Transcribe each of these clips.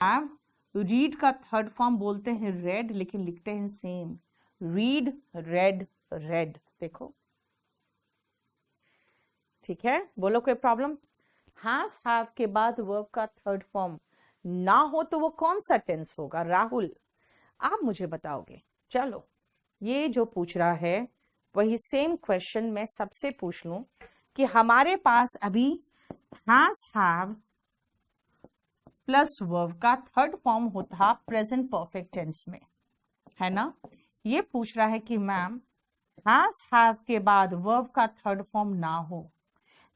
Have, read का third form बोलते हैं रेड, लेकिन लिखते हैं सेम, रीड, रेड, रेड। देखो ठीक है, बोलो कोई प्रॉब्लम? हैज हैव के बाद वर्ब का थर्ड फॉर्म ना हो तो वो कौन सा टेंस होगा राहुल? आप मुझे बताओगे। चलो, ये जो पूछ रहा है वही सेम क्वेश्चन मैं सबसे पूछ लूं कि हमारे पास अभी हैज हैव प्लस वर्ब का थर्ड फॉर्म होता प्रेजेंट परफेक्ट टेंस में, है ना? ये पूछ रहा है कि मैम हैज हैव के बाद वर्ब का थर्ड फॉर्म ना हो,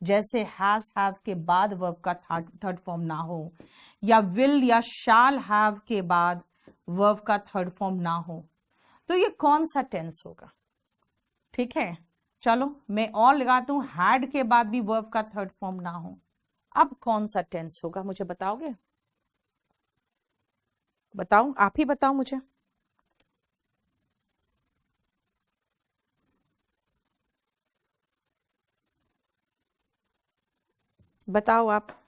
जैसे हैज हैव के बाद वर्ब का थर्ड फॉर्म ना हो, या विल या शैल हैव के बाद वर्ब का थर्ड फॉर्म ना हो, तो ये कौन सा टेंस होगा? ठीक है, चलो मैं और लगाता हूं, हैड के बाद भी वर्ब का थर्ड फॉर्म ना हो, अब कौन सा टेंस होगा मुझे बताओगे? बताओ, आप ही बताओ मुझे। बताओ आप।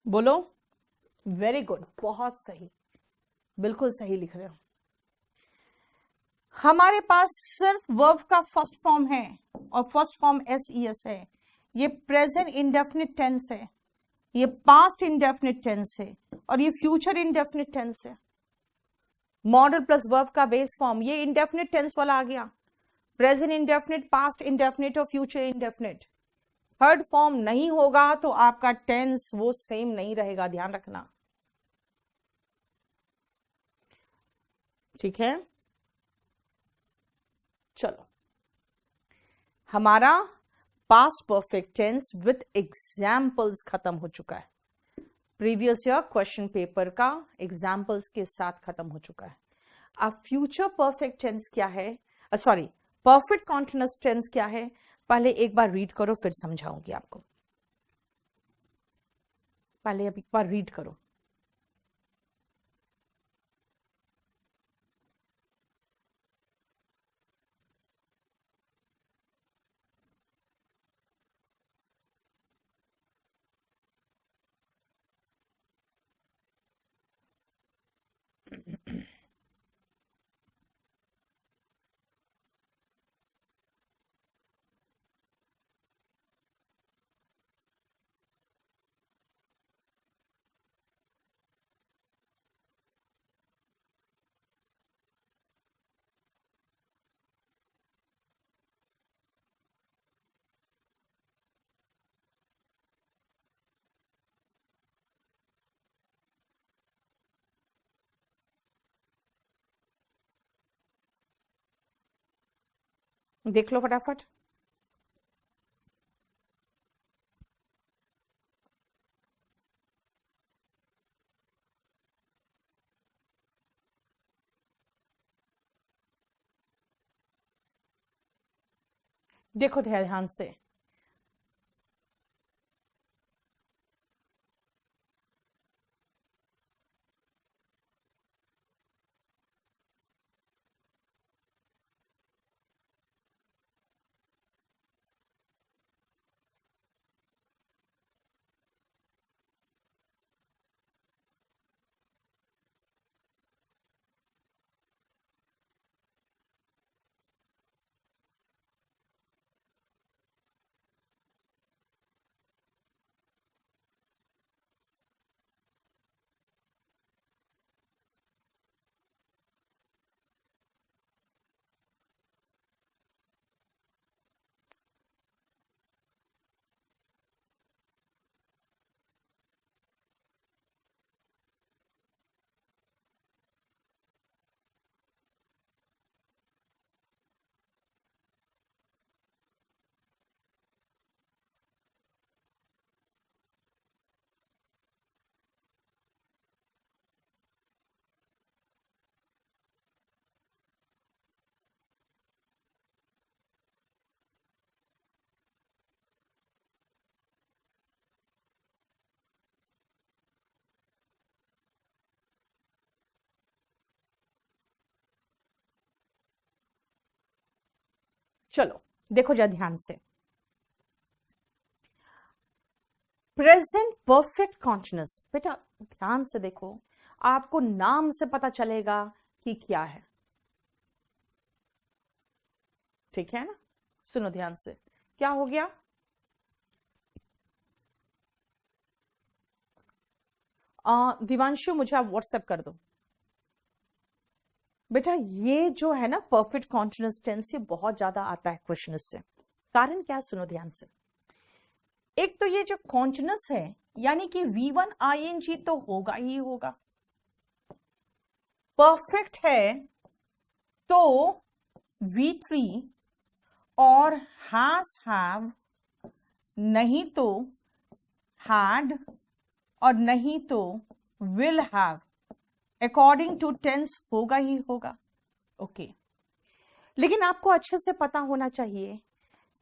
बोलो। वेरी गुड, बहुत सही, बिल्कुल सही लिख रहे हो। हमारे पास सिर्फ वर्ब का फर्स्ट फॉर्म है और first form S E S है, ये प्रेजेंट इंडेफिनिट टेंस है, ये पास्ट इंडेफिनिट टेंस है और ये फ्यूचर इंडेफिनिट टेंस है। मॉडल प्लस वर्ब का बेस फॉर्म ये इंडेफिनिट टेंस वाला आ गया, प्रेजेंट इंडेफिनिट, पास्ट इंडेफिनिट और फ्यूचर इंडेफिनिट। थर्ड फॉर्म नहीं होगा तो आपका टेंस वो सेम नहीं रहेगा, ध्यान रखना। ठीक है, चलो, हमारा past perfect tense with examples खत्म हो चुका है, प्रीवियस ईयर क्वेश्चन पेपर का एग्जाम्पल्स के साथ खत्म हो चुका है। अब फ्यूचर परफेक्ट टेंस क्या है, सॉरी परफेक्ट कॉन्टिन्यूअस टेंस क्या है, पहले एक बार रीड करो फिर समझाऊंगी आपको। पहले अब एक बार रीड करो। देख लो फटाफट। देखो ध्यान से, चलो देखो जरा ध्यान से, प्रेजेंट परफेक्ट कॉन्टिन्यूअस, बेटा ध्यान से देखो, आपको नाम से पता चलेगा कि क्या है, ठीक है ना? सुनो ध्यान से, क्या हो गया? दिवांशु मुझे आप व्हाट्सएप कर दो बेटा। ये जो है ना परफेक्ट कॉन्टिन्यूअस टेंस, ये बहुत ज्यादा आता है क्वेश्चन से। कारण क्या, सुनो ध्यान से। एक तो ये जो कॉन्टिन्यूअस है, यानी कि V1 ING तो होगा ही होगा। परफेक्ट है तो V3 और हैज हैव, नहीं तो हैड और नहीं तो will have, according to tense होगा ही होगा। ओके, लेकिन आपको अच्छे से पता होना चाहिए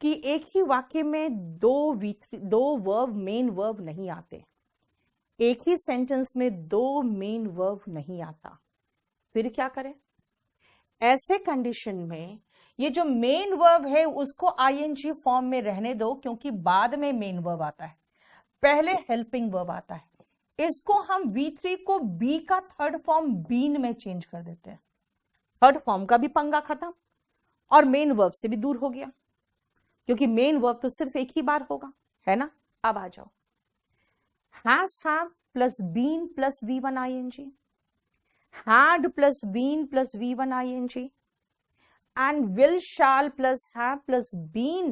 कि एक ही वाक्य में दो वर्ब, मेन वर्ब नहीं आते। एक ही सेंटेंस में दो मेन वर्ब नहीं आता। फिर क्या करें? ऐसे कंडीशन में ये जो मेन वर्ब है उसको ING फॉर्म में रहने दो, क्योंकि बाद में मेन वर्ब आता है, पहले हेल्पिंग वर्ब आता है। इसको हम V3 को बी का थर्ड फॉर्म बीन में चेंज कर देते हैं। थर्ड फॉर्म का भी पंगा खत्म और मेन वर्ब से भी दूर हो गया, क्योंकि मेन वर्ब तो सिर्फ एक ही बार होगा, है ना? अब आ जाओ, has have plus been plus V1 ING, had plus been plus V1 ING, and will shall plus have plus been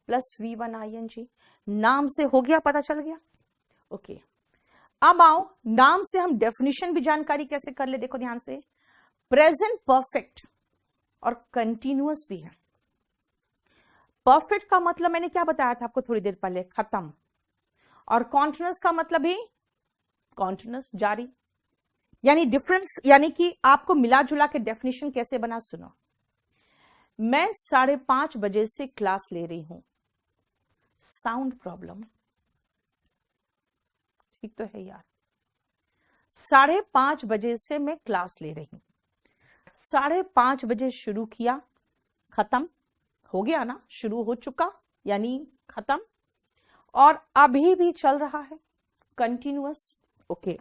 plus V1 ING। नाम से हो गया, पता चल गया। ओके, अब आओ नाम से हम डेफिनेशन भी जानकारी कैसे कर ले, देखो ध्यान से। प्रेजेंट परफेक्ट और कंटिन्यूअस भी है। परफेक्ट का मतलब मैंने क्या बताया था आपको थोड़ी देर पहले, खत्म। और कॉन्टिन्यूअस का मतलब ही कॉन्टिन्यूअस, जारी। यानी डिफरेंस, यानी कि आपको मिला जुला के डेफिनेशन कैसे बना, सुनो। मैं 5:30 बजे से क्लास ले रही हूं। साउंड प्रॉब्लम, ठीक तो है यार। 5:30 बजे से मैं क्लास ले रही हूं। 5:30 बजे शुरू किया, खत्म हो गया ना, शुरू हो चुका यानी खत्म, और अभी भी चल रहा है, कंटिन्यूअस। ओके,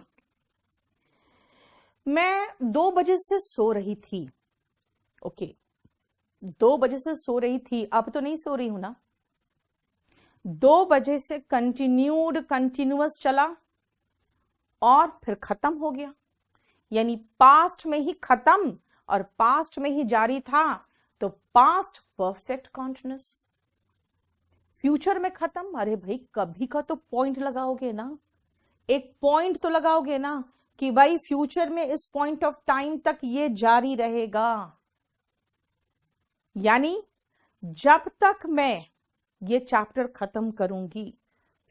मैं 2 बजे से सो रही थी। ओके, 2 बजे से सो रही थी, अब तो नहीं सो रही हूं ना। 2 बजे से कंटिन्यूड, कंटिन्यूअस चला और फिर खत्म हो गया, यानी पास्ट में ही खत्म और पास्ट में ही जारी था, तो पास्ट परफेक्ट कॉन्टिन्यूअस। फ्यूचर में खत्म, अरे भाई कभी का तो पॉइंट लगाओगे ना, एक पॉइंट तो लगाओगे ना कि भाई फ्यूचर में इस पॉइंट ऑफ टाइम तक ये जारी रहेगा। यानी जब तक मैं ये चैप्टर खत्म करूंगी,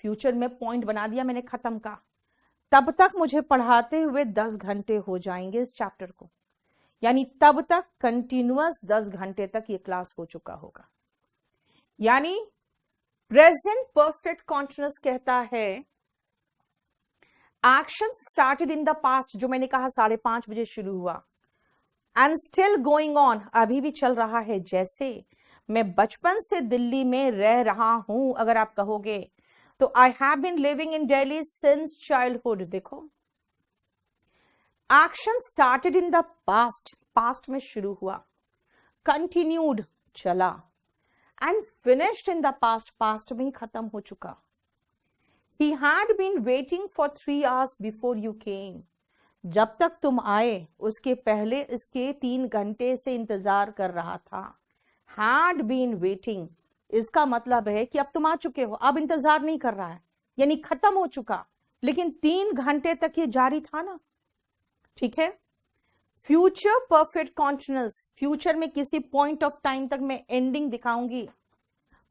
फ्यूचर में पॉइंट बना दिया मैंने खत्म का, तब तक मुझे पढ़ाते हुए 10 घंटे हो जाएंगे इस चैप्टर को, यानी तब तक कंटिन्यूअस 10 घंटे तक ये क्लास हो चुका होगा। यानी प्रेजेंट परफेक्ट कॉन्टिन्यूअस कहता है action started in the past, जो मैंने कहा 5:30 बजे शुरू हुआ, एंड स्टिल गोइंग ऑन, अभी भी चल रहा है। जैसे मैं बचपन से दिल्ली में रह रहा हूं, अगर आप कहोगे तो I have been living in Delhi since childhood. देखो, action started in the past, past में शुरू हुआ, कंटिन्यूड चला, and finished in the past, past में ही खत्म हो चुका। He had been waiting for 3 hours before you came. जब तक तुम आए उसके पहले इसके 3 घंटे से इंतजार कर रहा था। Had been waiting, इसका मतलब है कि अब तुम आ चुके हो, अब इंतजार नहीं कर रहा है, यानी खत्म हो चुका, लेकिन 3 घंटे तक ये जारी था ना, ठीक है। फ्यूचर परफेक्ट कॉन्टिन्यूअस, फ्यूचर में किसी पॉइंट ऑफ टाइम तक मैं एंडिंग दिखाऊंगी।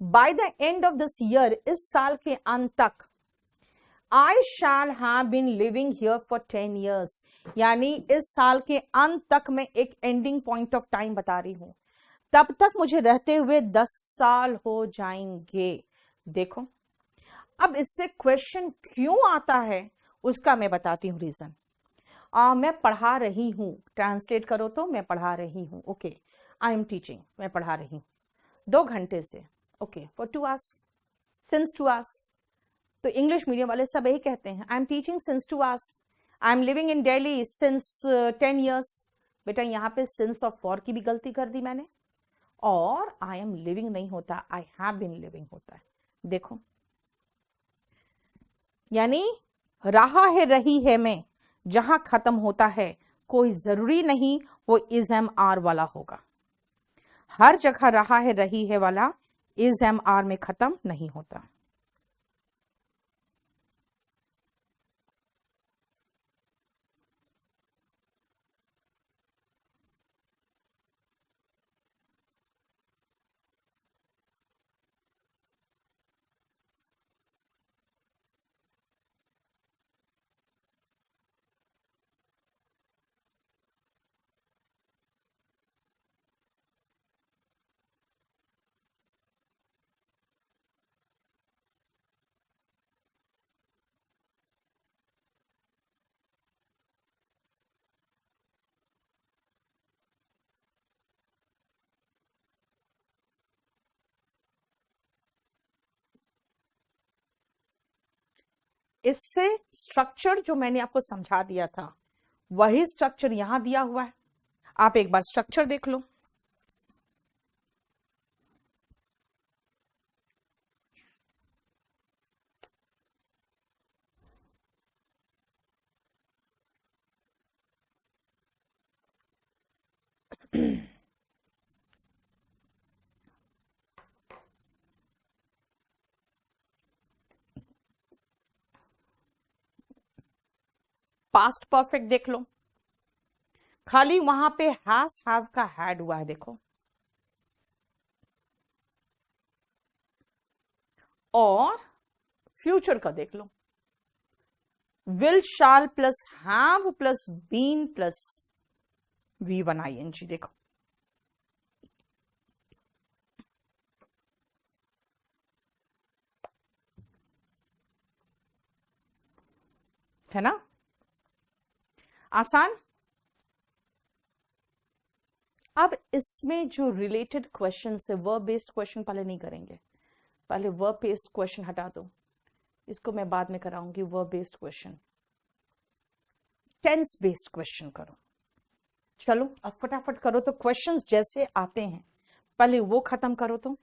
By the end of this year, इस साल के अंत तक, I shall have been living here for 10 years, यानी इस साल के अंत तक मैं एक एंडिंग पॉइंट ऑफ टाइम बता रही हूं, तब तक मुझे रहते हुए 10 साल हो जाएंगे। देखो, अब इससे क्वेश्चन क्यों आता है उसका मैं बताती हूं रीजन। मैं पढ़ा रही हूं, ट्रांसलेट करो तो मैं पढ़ा रही हूं। ओके, आई एम टीचिंग, मैं पढ़ा रही हूं। 2 घंटे से, okay, for 2 hours, since 2 hours. तो इंग्लिश मीडियम वाले सब यही कहते हैं, I am teaching since 2 hours, I am living in Delhi since 10 years। बेटा यहाँ पे सिंस ऑफ फॉर की भी गलती कर दी मैंने, और आई एम लिविंग नहीं होता, आई हैव बीन लिविंग होता है। देखो, यानी रहा है, रही है में जहां खत्म होता है, कोई जरूरी नहीं वो इज एम आर वाला होगा। हर जगह रहा है, रही है वाला इज एम आर में खत्म नहीं होता। इससे स्ट्रक्चर जो मैंने आपको समझा दिया था वही स्ट्रक्चर यहां दिया हुआ है। आप एक बार स्ट्रक्चर देख लो। पास्ट परफेक्ट देख लो, खाली वहां पे हैज हैव का हैड हुआ है, देखो। और फ्यूचर का देख लो, will shall plus have plus been plus V1 ING, देखो। है ना आसान। अब इसमें जो रिलेटेड क्वेश्चन है, वर्ब बेस्ड क्वेश्चन पहले नहीं करेंगे, पहले वर्ब बेस्ड क्वेश्चन हटा दो, इसको मैं बाद में कराऊंगी। Verb based question, tense based question करो। चलो अब फटाफट करो तो, क्वेश्चंस जैसे आते हैं पहले वो खत्म करो तो।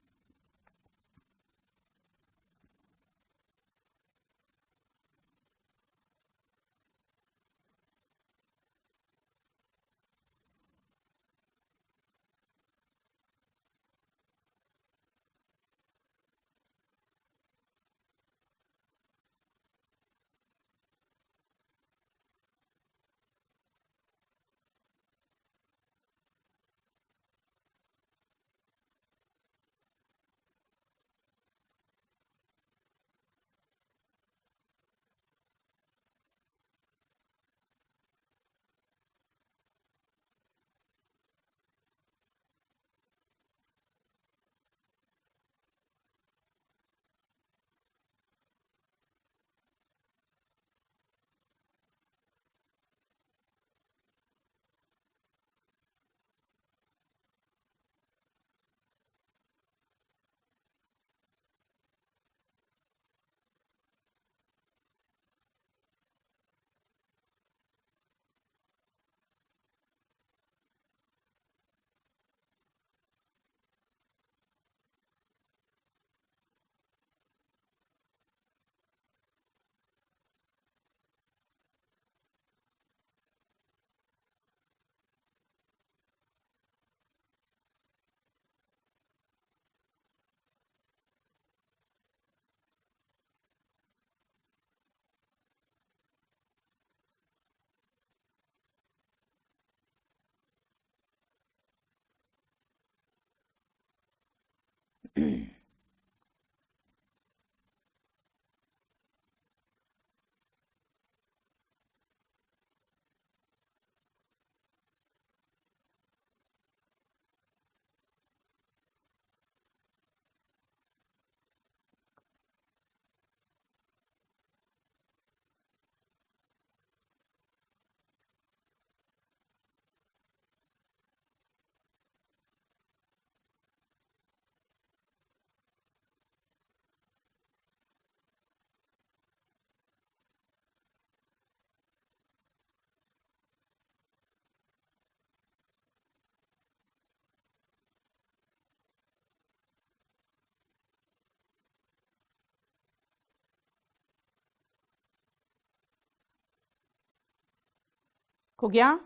हो गया?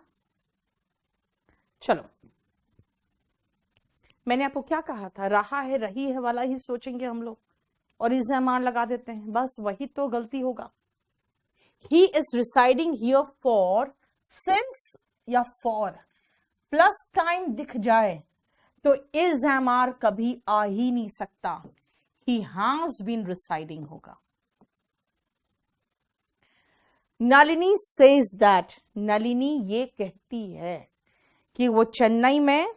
चलो, मैंने आपको क्या कहा था, रहा है रही है वाला ही सोचेंगे हम लोग और इज एम लगा देते हैं, बस वही तो गलती होगा। He is residing here for, since या फॉर प्लस टाइम दिख जाए तो इज एम कभी आ ही नहीं सकता, ही हैज बीन रिसाइडिंग होगा। नलिनी सेज दैट, नलिनी ये कहती है कि वो चेन्नई में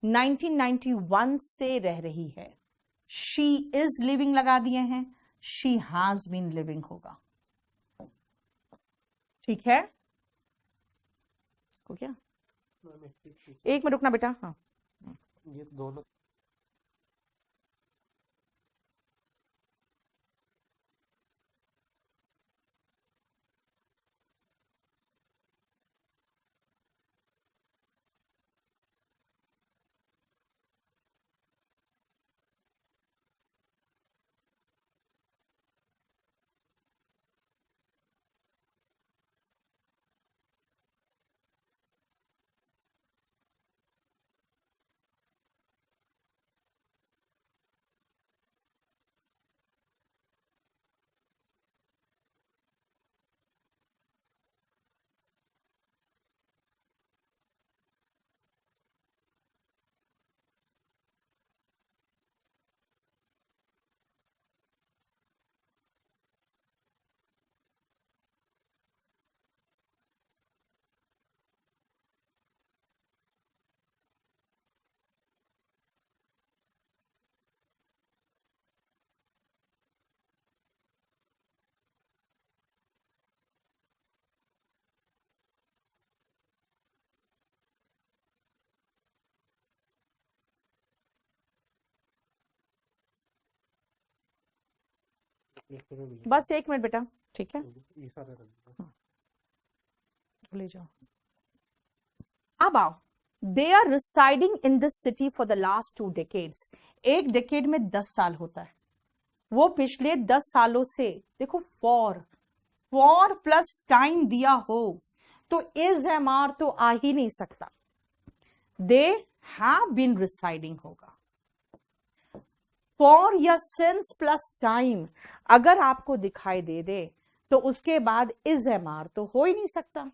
1991 से रह रही है। शी इज लिविंग लगा दिए हैं, शी हैज बीन लिविंग होगा। ठीक है, हो गया? एक मिनट रुकना बेटा। हाँ, ये दोनों बस एक मिनट बेटा, ठीक है, ये सारे ले जाओ। अब आओ, they are residing in this city for the last 2 decades. एक डेकेड में 10 साल होता है, वो पिछले 10 सालों से, देखो फॉर प्लस टाइम दिया हो तो इज एम तो आ ही नहीं सकता, दे हैव बीन रिसाइडिंग होगा। फॉर या सिंस प्लस टाइम अगर आपको दिखाई दे दे तो उसके बाद इज एम तो हो ही नहीं सकता।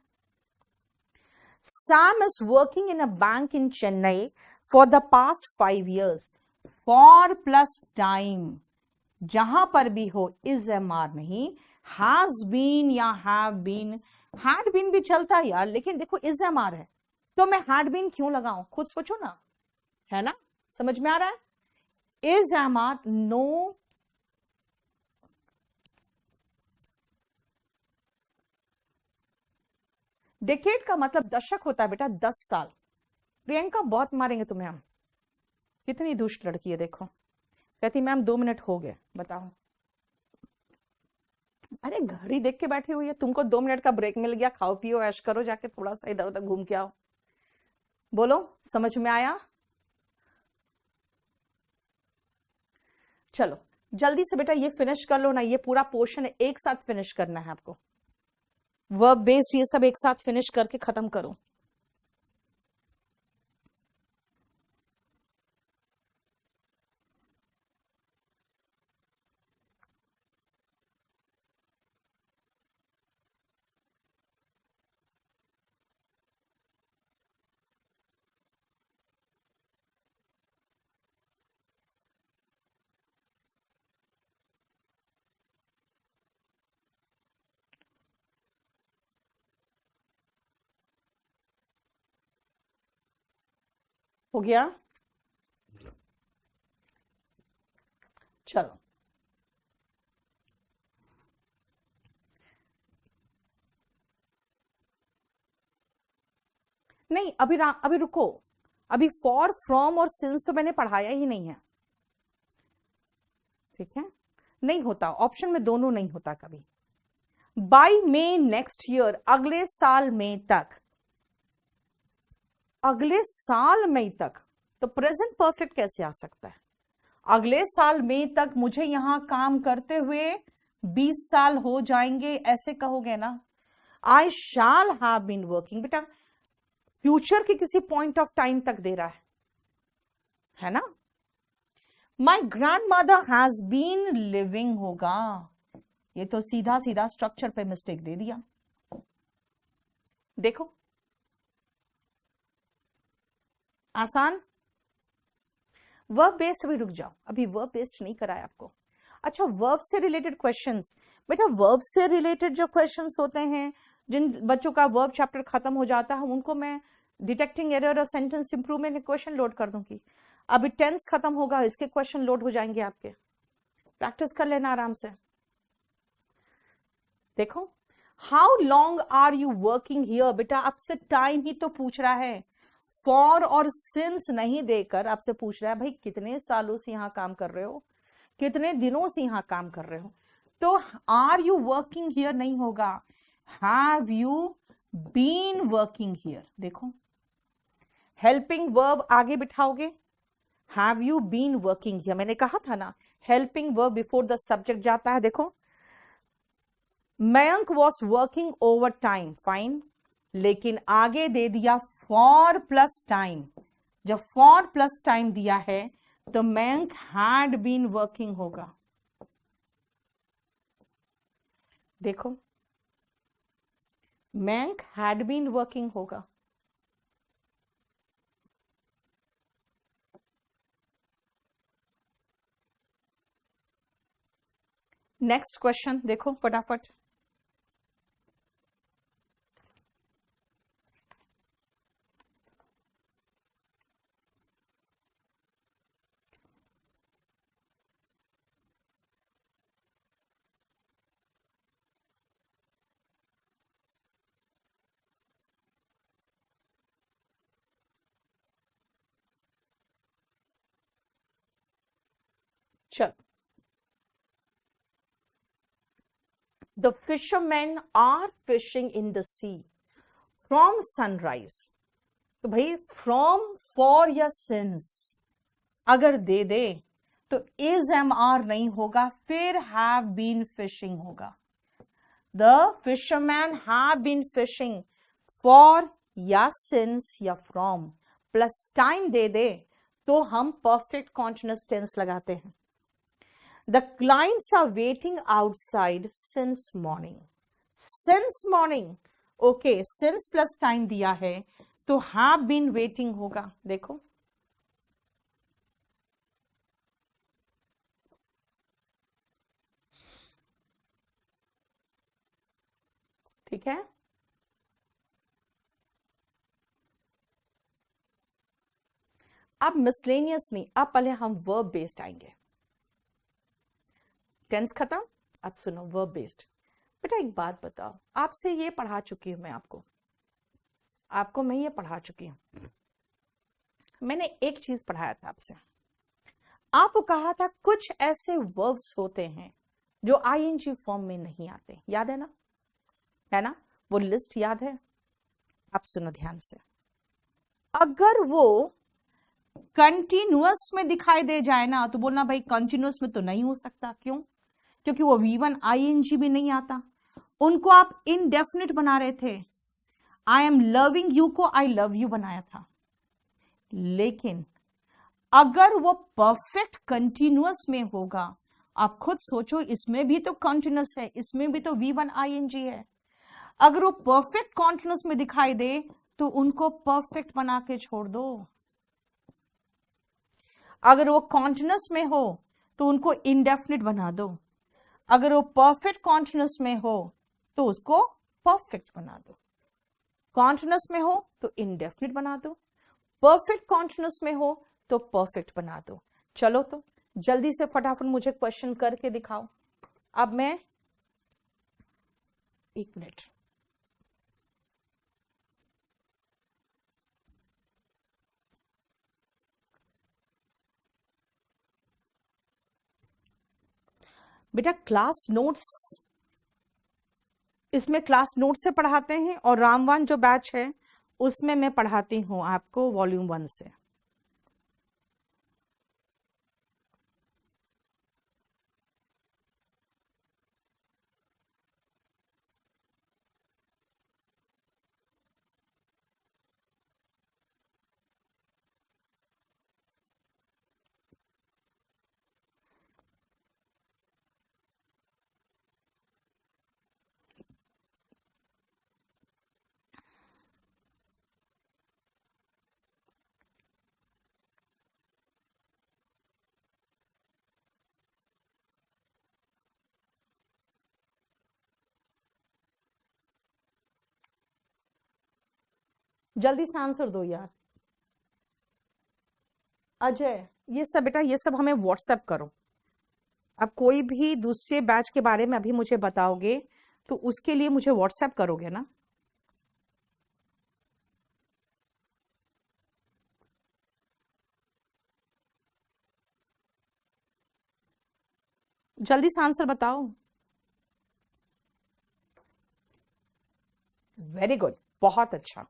Sam is working in a bank in Chennai for the past 5 years. For plus time, जहां पर भी हो is MR नहीं, has been या have been, had been भी चलता है यार, लेकिन देखो is MR है तो मैं had been क्यों लगाऊं, खुद सोचो ना, है ना? समझ में आ रहा है? is MR no, डेकेड का मतलब दशक होता है बेटा, 10 साल। प्रियंका बहुत मारेंगे तुम्हें हम, कितनी दुष्ट लड़की है देखो, कहती मैम 2 मिनट हो गए, बताओ। अरे घड़ी देख के बैठी हुई है, तुमको 2 मिनट का ब्रेक मिल गया, खाओ पियो ऐश करो, जाके थोड़ा सा इधर उधर घूम के आओ। बोलो, समझ में आया? चलो जल्दी से बेटा ये फिनिश कर लो ना, ये पूरा पोर्शन एक साथ फिनिश करना है आपको, वर्ब बेस्ड ये सब एक साथ फिनिश करके खत्म करो। हो गया? चलो नहीं, अभी रुको, अभी फॉर फ्रॉम और सिंस तो मैंने पढ़ाया ही नहीं है, ठीक है? नहीं होता, ऑप्शन में दोनों नहीं होता कभी। बाय मे नेक्स्ट ईयर, अगले साल मई तक, अगले साल मई तक, तो प्रेजेंट परफेक्ट कैसे आ सकता है? अगले साल मई तक मुझे यहां काम करते हुए 20 साल हो जाएंगे ऐसे कहोगे ना। आई शैल हैव बीन वर्किंग, बेटा फ्यूचर के किसी पॉइंट ऑफ टाइम तक दे रहा है ना। My grandmother has been living होगा, ये तो सीधा सीधा स्ट्रक्चर पे मिस्टेक दे दिया। देखो आसान। वर्ब बेस्ड, अभी रुक जाओ, अभी वर्ब बेस्ड नहीं कराया आपको। अच्छा वर्ब से रिलेटेड क्वेश्चंस, बेटा वर्ब से रिलेटेड जो क्वेश्चंस होते हैं, जिन बच्चों का वर्ब चैप्टर खत्म हो जाता है उनको मैं डिटेक्टिंग एरर और सेंटेंस इंप्रूवमेंट के क्वेश्चन लोड कर दूंगी। अभी टेंस खत्म होगा, इसके क्वेश्चन लोड हो जाएंगे आपके, प्रैक्टिस कर लेना आराम से। देखो how long are you working here, बेटा आपसे टाइम ही तो पूछ रहा है, फॉर और सिंस नहीं देकर आपसे पूछ रहा है भाई कितने सालों से यहां काम कर रहे हो, कितने दिनों से यहां काम कर रहे हो। तो आर यू वर्किंग हियर नहीं होगा, have you been working here. देखो हेल्पिंग वर्ब आगे बिठाओगे, have you been working here, मैंने कहा था ना helping verb before the subject जाता है। देखो Mayank was working over time, fine, लेकिन आगे दे दिया फॉर प्लस टाइम। जब फॉर प्लस टाइम दिया है तो मयंक हैड बीन वर्किंग होगा। देखो मयंक हैड बीन वर्किंग होगा। नेक्स्ट क्वेश्चन देखो फटाफट। चल The fishermen are fishing in the sea from sunrise। तो भाई from, for या since अगर दे दे तो is am are नहीं होगा, फिर have been fishing होगा। The fishermen have been fishing for या since या from प्लस टाइम दे दे तो हम perfect continuous tense लगाते हैं। The clients are waiting outside since morning। Since morning, okay, since plus time दिया है तो have been waiting होगा। देखो ठीक है। अब मिसलेनियस नहीं, अब पहले हम वर्ब बेस्ड आएंगे। टेंस खत्म, अब सुनो वर्ब बेस्ड। बेटा एक बात बताओ, आपसे ये पढ़ा चुकी हूं मैं, आपको मैं ये पढ़ा चुकी हूं। मैंने एक चीज पढ़ाया था आपसे, आपको कहा था कुछ ऐसे वर्ब्स होते हैं जो आईएनजी फॉर्म में नहीं आते, याद है ना, वो लिस्ट याद है। आप सुनो ध्यान से, अगर वो कंटिन्यूअस में दिखाई दे जाए ना तो बोलना भाई कंटिन्यूअस में तो नहीं हो सकता। क्यों? क्योंकि वो V1 ING भी नहीं आता। उनको आप इनडेफिनिट बना रहे थे, आई एम लविंग यू को आई लव यू बनाया था। लेकिन अगर वो परफेक्ट कंटिन्यूअस में होगा, आप खुद सोचो, इसमें भी तो कंटिन्यूअस है, इसमें भी तो V1 ING है। अगर वो परफेक्ट कंटिन्यूअस में दिखाई दे तो उनको परफेक्ट बना के छोड़ दो। अगर वो कॉन्टिन्यूअस में हो तो उनको इंडेफिनिट बना दो। अगर वो परफेक्ट कॉन्टिन्यूअस में हो तो उसको परफेक्ट बना दो। कॉन्टिन्यूअस में हो तो इंडेफिनिट बना दो, परफेक्ट कॉन्टिन्यूअस में हो तो परफेक्ट बना दो। चलो तो जल्दी से फटाफट मुझे क्वेश्चन करके दिखाओ। अब मैं एक मिनट, बेटा क्लास नोट्स, इसमें क्लास नोट्स से पढ़ाते हैं और रामवान जो बैच है उसमें मैं पढ़ाती हूं आपको वॉल्यूम 1 से। जल्दी से आंसर दो यार। अजय, ये सब बेटा, ये सब हमें व्हाट्सएप करो। अब कोई भी दूसरे बैच के बारे में अभी मुझे बताओगे तो उसके लिए मुझे व्हाट्सएप करोगे ना। जल्दी से आंसर बताओ। वेरी गुड, बहुत अच्छा।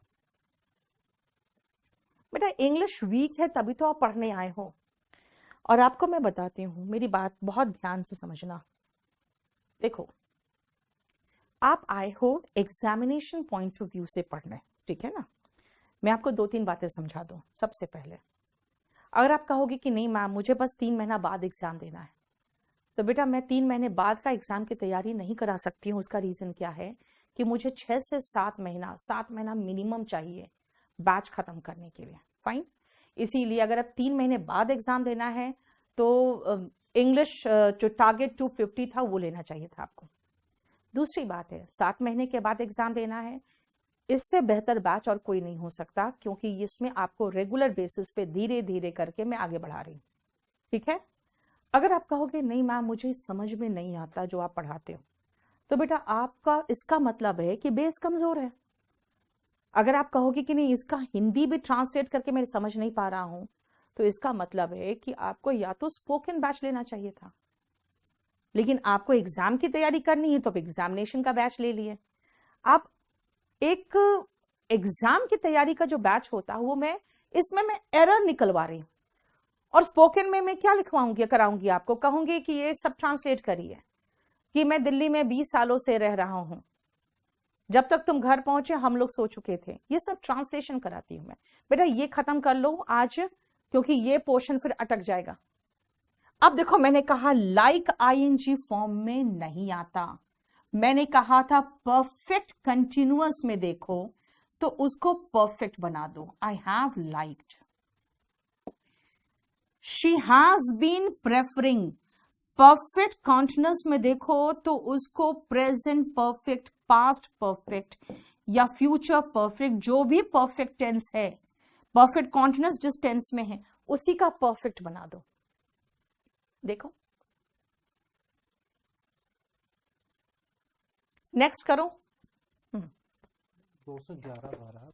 बेटा इंग्लिश वीक है तभी तो आप पढ़ने आए हो। और आपको मैं बताती हूं, मेरी बात बहुत ध्यान से समझना। देखो, आप आए हो एग्जामिनेशन पॉइंट ऑफ व्यू से पढ़ने, ठीक है ना। मैं आपको 2-3 बातें समझा दूं। सबसे पहले, अगर आप कहोगे कि नहीं मैम मुझे बस 3 महीना बाद एग्जाम देना है, तो बेटा मैं 3 महीने बाद का एग्जाम की तैयारी नहीं करा सकती हूँ। उसका रीजन क्या है कि मुझे 6 से 7 महीना मिनिमम चाहिए बैच खत्म करने के लिए। फाइन। इसीलिए अगर आप 3 महीने बाद एग्जाम देना है तो इंग्लिश जो टारगेट 250 था वो लेना चाहिए था आपको। दूसरी बात है, 7 महीने के बाद एग्जाम देना है, इससे बेहतर बैच और कोई नहीं हो सकता, क्योंकि इसमें आपको रेगुलर बेसिस पे धीरे धीरे करके मैं आगे बढ़ा रही हूँ। ठीक है। अगर आप कहोगे नहीं मैम मुझे समझ में नहीं आता जो आप पढ़ाते हो, तो बेटा आपका इसका मतलब है कि बेस कमजोर है। अगर आप कहोगे कि नहीं इसका हिंदी भी ट्रांसलेट करके मैं समझ नहीं पा रहा हूं, तो इसका मतलब है कि आपको या तो स्पोकन बैच लेना चाहिए था। लेकिन आपको एग्जाम की तैयारी करनी है तो आप एग्जामिनेशन का बैच ले लिए। आप एक एग्जाम की तैयारी का जो बैच होता है वो इसमें मैं एरर निकलवा रही हूं। और स्पोकन में मैं क्या लिखवाऊंगी, कराऊंगी आपको, कहूंगी कि ये सब ट्रांसलेट करिए कि मैं दिल्ली में 20 सालों से रह रहा हूं, जब तक तुम घर पहुंचे हम लोग सो चुके थे। ये सब ट्रांसलेशन कराती हूं मैं। बेटा ये खत्म कर लो आज, क्योंकि ये पोर्शन फिर अटक जाएगा। अब देखो, मैंने कहा लाइक आईएनजी फॉर्म में नहीं आता, मैंने कहा था परफेक्ट कंटिन्यूअस में देखो तो उसको परफेक्ट बना दो। I have liked, she has been preferring. Perfect continuous में देखो तो उसको प्रेजेंट परफेक्ट, पास्ट परफेक्ट या फ्यूचर परफेक्ट, जो भी परफेक्ट टेंस है, परफेक्ट कॉन्टिन्यूअस जिस टेंस में है उसी का परफेक्ट बना दो। देखो नेक्स्ट करो। 211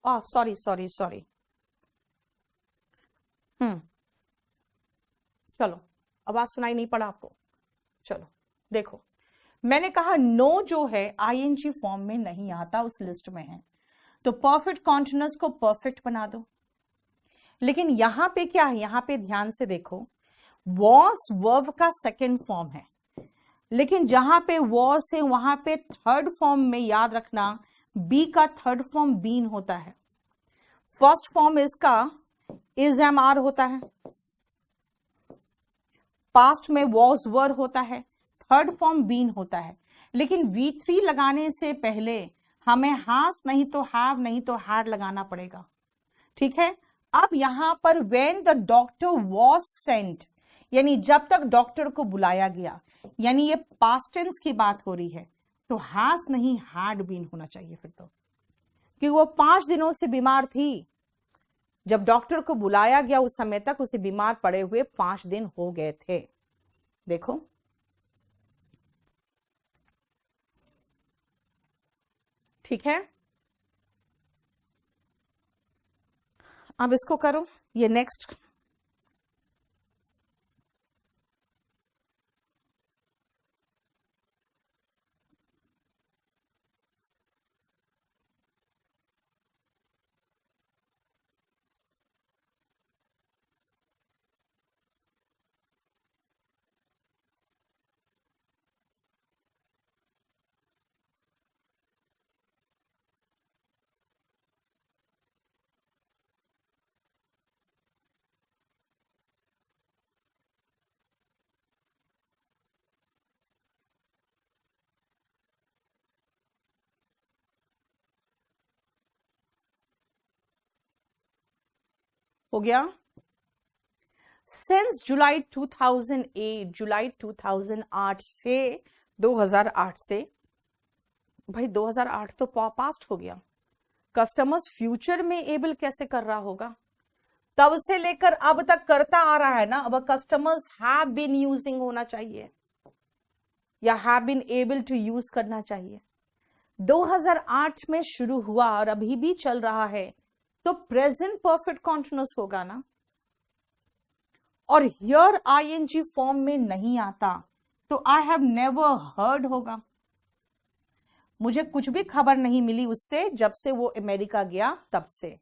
सॉरी सॉरी सॉरी। चलो, आवाज सुनाई नहीं पड़ा आपको? चलो देखो, मैंने कहा नो जो है आईएनजी फॉर्म में नहीं आता, उस लिस्ट में है, तो परफेक्ट कॉन्टिन्यूअस को परफेक्ट बना दो। लेकिन यहां पे क्या है, यहां पे ध्यान से देखो, वॉस वर्ब का सेकेंड फॉर्म है, लेकिन जहां पे वॉस है वहां पे थर्ड फॉर्म में याद रखना बी का थर्ड फॉर्म बीन होता है, फर्स्ट फॉर्म इसका इज एम आर होता है, पास्ट में वॉज वर होता है, थर्ड फॉर्म बीन होता है। लेकिन V3 लगाने से पहले हमें हास नहीं तो हैव नहीं तो हैड लगाना पड़ेगा, ठीक है। अब यहां पर when the doctor was sent, यानी जब तक डॉक्टर को बुलाया गया, यानी ये पास्ट टेंस की बात हो रही है, तो हैज नहीं हैड बीन होना चाहिए फिर तो, कि वो 5 दिनों से बीमार थी। जब डॉक्टर को बुलाया गया उस समय तक उसे बीमार पड़े हुए 5 दिन हो गए थे। देखो, ठीक है। अब इसको करो, ये नेक्स्ट। हो गया। सिंस जुलाई 2008, जुलाई 2008 से 2008 से, भाई 2008 तो पास्ट हो गया, कस्टमर्स फ्यूचर में एबल कैसे कर रहा होगा? तब से लेकर अब तक करता आ रहा है ना, अब कस्टमर्स हैव बीन यूजिंग होना चाहिए या have been able to use करना चाहिए। 2008 में शुरू हुआ और अभी भी चल रहा है, तो प्रेजेंट परफेक्ट कॉन्टिन्यूअस होगा ना। और हियर आईएनजी फॉर्म में नहीं आता, तो आई हैव नेवर हर्ड होगा। मुझे कुछ भी खबर नहीं मिली उससे जब से वो अमेरिका गया तब से,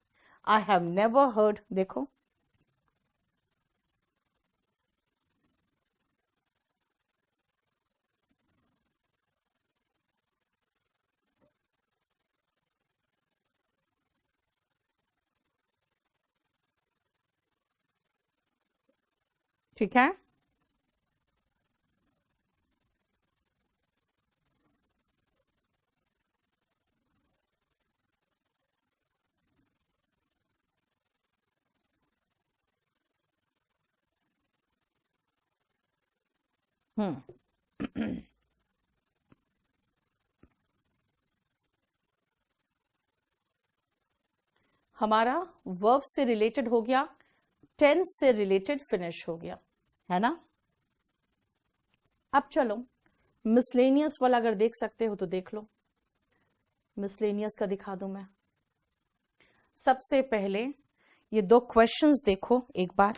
आई हैव नेवर हर्ड। देखो, ठीक है। हमारा वर्ब से रिलेटेड हो गया, टेंस से रिलेटेड फिनिश हो गया, है ना। अब चलो मिसलेनियस वाला अगर देख सकते हो तो देख लो, मिसलेनियस का दिखा दूं मैं। सबसे पहले ये 2 क्वेश्चंस देखो एक बार।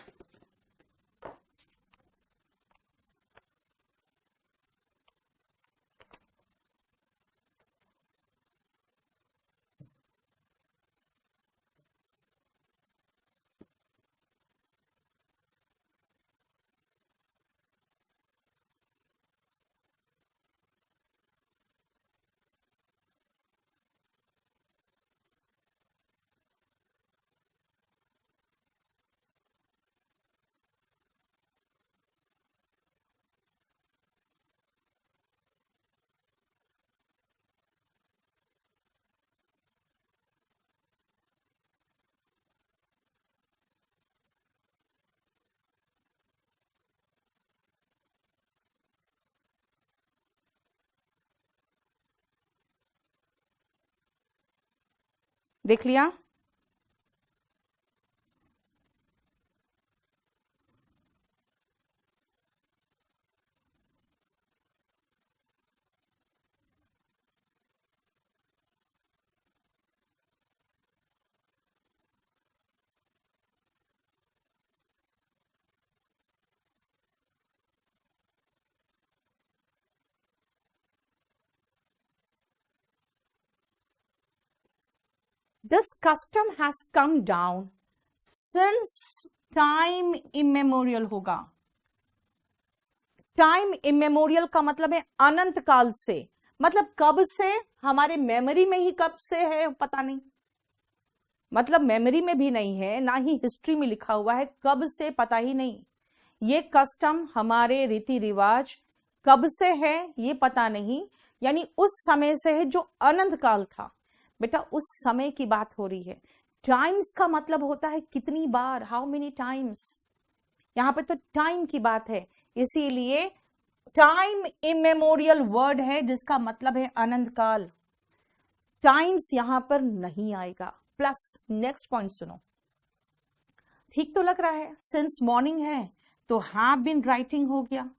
देख लिया? This custom has come down since time immemorial होगा। टाइम इमेमोरियल का मतलब है अनंत काल से, मतलब कब से, हमारे मेमोरी में ही कब से है पता नहीं, मतलब मेमोरी में भी नहीं है, ना ही हिस्ट्री में लिखा हुआ है, कब से पता ही नहीं। ये कस्टम, हमारे रीति रिवाज कब से है ये पता नहीं, यानी उस समय से है जो अनंत काल था। बेटा उस समय की बात हो रही है। टाइम्स का मतलब होता है कितनी बार, हाउ मेनी टाइम्स, यहां पे तो टाइम की बात है, इसीलिए टाइम इमेमोरियल वर्ड है जिसका मतलब है अनंत काल। टाइम्स यहां पर नहीं आएगा। प्लस नेक्स्ट पॉइंट सुनो, ठीक तो लग रहा है, सिंस मॉर्निंग है तो हैव बीन राइटिंग हो गया।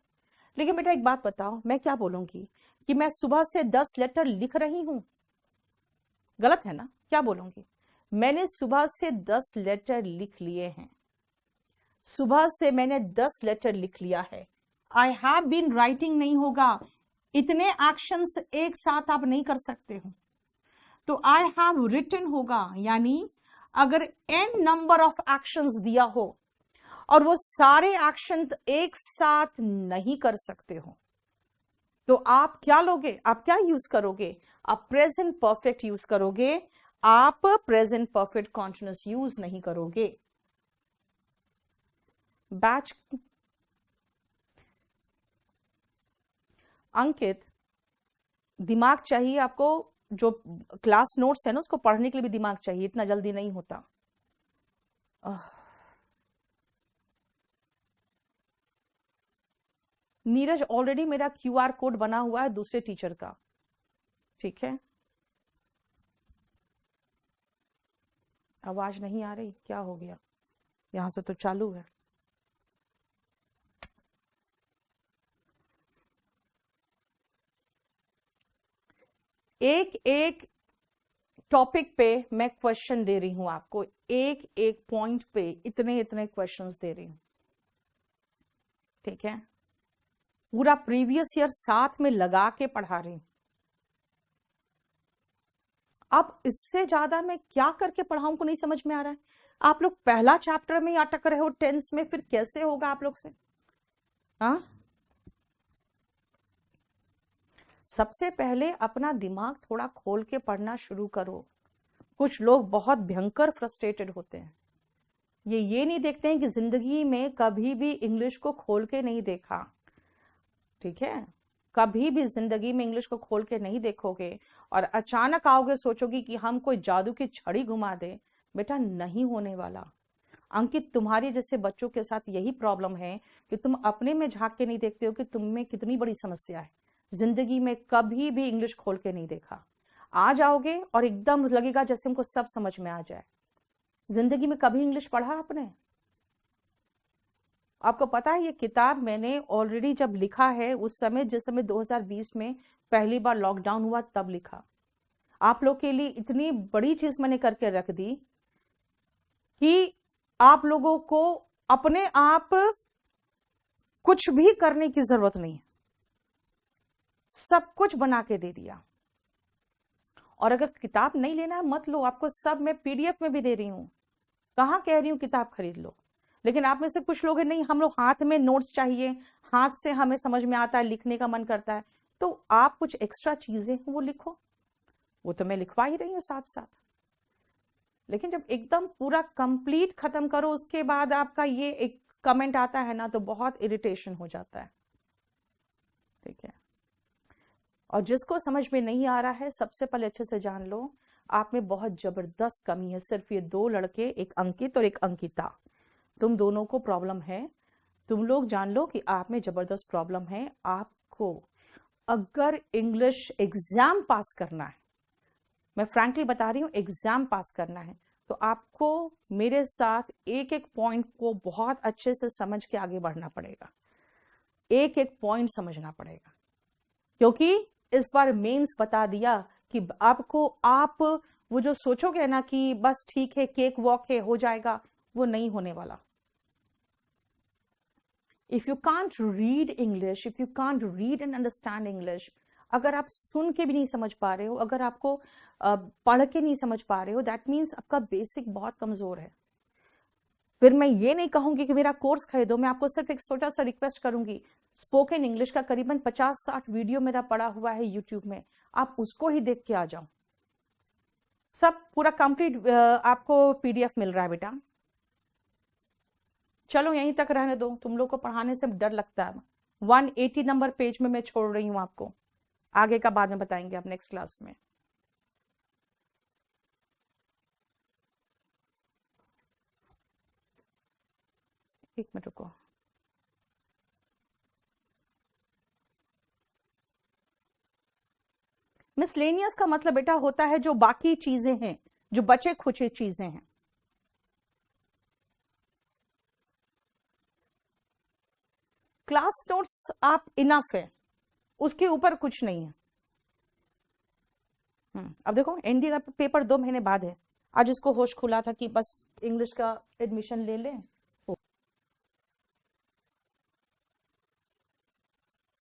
लेकिन बेटा एक बात बताओ, मैं क्या बोलूंगी कि मैं सुबह से 10 लेटर लिख रही हूं, गलत है ना? क्या बोलूंगी, मैंने सुबह से 10 लेटर लिख लिए हैं, सुबह से मैंने 10 लेटर लिख लिया है। आई हैव बीन राइटिंग नहीं होगा, इतने एक्शंस एक साथ आप नहीं कर सकते हो, तो आई हैव रिटन होगा। यानी अगर n नंबर ऑफ एक्शंस दिया हो और वो सारे एक्शन एक साथ नहीं कर सकते हो, तो आप क्या लोगे, आप क्या यूज करोगे, आप प्रेजेंट परफेक्ट यूज करोगे, आप प्रेजेंट परफेक्ट कॉन्टिन्यूअस यूज नहीं करोगे। बैच अंकित, दिमाग चाहिए आपको, जो क्लास नोट्स है ना उसको पढ़ने के लिए भी दिमाग चाहिए, इतना जल्दी नहीं होता। नीरज, ऑलरेडी मेरा QR कोड बना हुआ है दूसरे टीचर का, ठीक है। आवाज नहीं आ रही, क्या हो गया? यहां से तो चालू है। एक एक टॉपिक पे मैं क्वेश्चन दे रही हूं आपको, एक एक पॉइंट पे इतने इतने क्वेश्चंस दे रही हूं, ठीक है। पूरा प्रीवियस ईयर साथ में लगा के पढ़ा रही हूं। अब इससे ज्यादा मैं क्या करके पढ़ाऊं को नहीं समझ में आ रहा है। आप लोग पहला चैप्टर में अटक रहे हो टेंस में, फिर कैसे होगा आप लोग से? हाँ, सबसे पहले अपना दिमाग थोड़ा खोल के पढ़ना शुरू करो। कुछ लोग बहुत भयंकर फ्रस्ट्रेटेड होते हैं, ये नहीं देखते हैं कि जिंदगी में कभी भी इंग्लिश को खोल के नहीं देखा, ठीक है। कभी भी जिंदगी में इंग्लिश को खोल के नहीं देखोगे और अचानक आओगे सोचोगे कि हम कोई जादू की छड़ी घुमा दे, बेटा नहीं होने वाला। अंकित, तुम्हारे जैसे बच्चों के साथ यही प्रॉब्लम है कि तुम अपने में झांक के नहीं देखते हो कि तुम में कितनी बड़ी समस्या है। जिंदगी में कभी भी इंग्लिश खोल के नहीं देखा, आ जाओगे और एकदम लगेगा जैसे हमको सब समझ में आ जाए। जिंदगी में कभी इंग्लिश पढ़ा आपने? आपको पता है ये किताब मैंने ऑलरेडी जब लिखा है उस समय, जिस समय 2020 में पहली बार लॉकडाउन हुआ तब लिखा। आप लोग के लिए इतनी बड़ी चीज मैंने करके रख दी कि आप लोगों को अपने आप कुछ भी करने की जरूरत नहीं है, सब कुछ बना के दे दिया। और अगर किताब नहीं लेना है मत लो, आपको सब मैं PDF में भी दे रही हूं, कहां कह रही हूं किताब खरीद लो। लेकिन आप में से कुछ लोग नहीं, हम लोग हाथ में नोट्स चाहिए, हाथ से हमें समझ में आता है, लिखने का मन करता है, तो आप कुछ एक्स्ट्रा चीजें वो लिखो, वो तो मैं लिखवा ही रही हूं साथ साथ। लेकिन जब एकदम पूरा कंप्लीट खत्म करो उसके बाद आपका ये एक कमेंट आता है ना, तो बहुत इरिटेशन हो जाता है, ठीक है। और जिसको समझ में नहीं आ रहा है सबसे पहले अच्छे से जान लो, आप में बहुत जबरदस्त कमी है। सिर्फ ये 2 लड़के, एक अंकित और एक अंकिता, तुम दोनों को प्रॉब्लम है। तुम लोग जान लो कि आप में जबरदस्त प्रॉब्लम है। आपको अगर इंग्लिश एग्जाम पास करना है, मैं फ्रैंकली बता रही हूं, एग्जाम पास करना है, तो आपको मेरे साथ एक एक पॉइंट को बहुत अच्छे से समझ के आगे बढ़ना पड़ेगा, एक एक पॉइंट समझना पड़ेगा। क्योंकि इस बार मेंस बता दिया कि आपको, आप वो जो सोचोगे ना कि बस ठीक है केक वॉक है हो जाएगा, वो नहीं होने वाला। If you can't read English, if you can't read and understand English, अगर आप सुन के भी नहीं समझ पा रहे हो, अगर आपको पढ़ के नहीं समझ पा रहे हो, दैट मीन्स आपका बेसिक बहुत कमजोर है। फिर मैं ये नहीं कहूंगी कि मेरा कोर्स खरीदो, मैं आपको सिर्फ एक छोटा सा रिक्वेस्ट करूंगी, स्पोकन इंग्लिश का करीबन 50-60 वीडियो मेरा पड़ा हुआ है यूट्यूब में, आप उसको ही देख के आ जाओ। सब पूरा कंप्लीट आपको पीडीएफ मिल रहा है बेटा। चलो यहीं तक रहने दो, तुम लोग को पढ़ाने से डर लगता है। 180 नंबर पेज में मैं छोड़ रही हूं आपको, आगे का बाद में बताएंगे आप नेक्स्ट क्लास में। एक मिनट रुको। मिसलेनियस का मतलब बेटा होता है जो बाकी चीजें हैं, जो बचे खुचे चीजें हैं। क्लास नोट्स आप इनफ है, उसके ऊपर कुछ नहीं है। अब देखो एनडी का पेपर 2 महीने बाद है, आज इसको होश खुला था कि बस इंग्लिश का एडमिशन ले लें,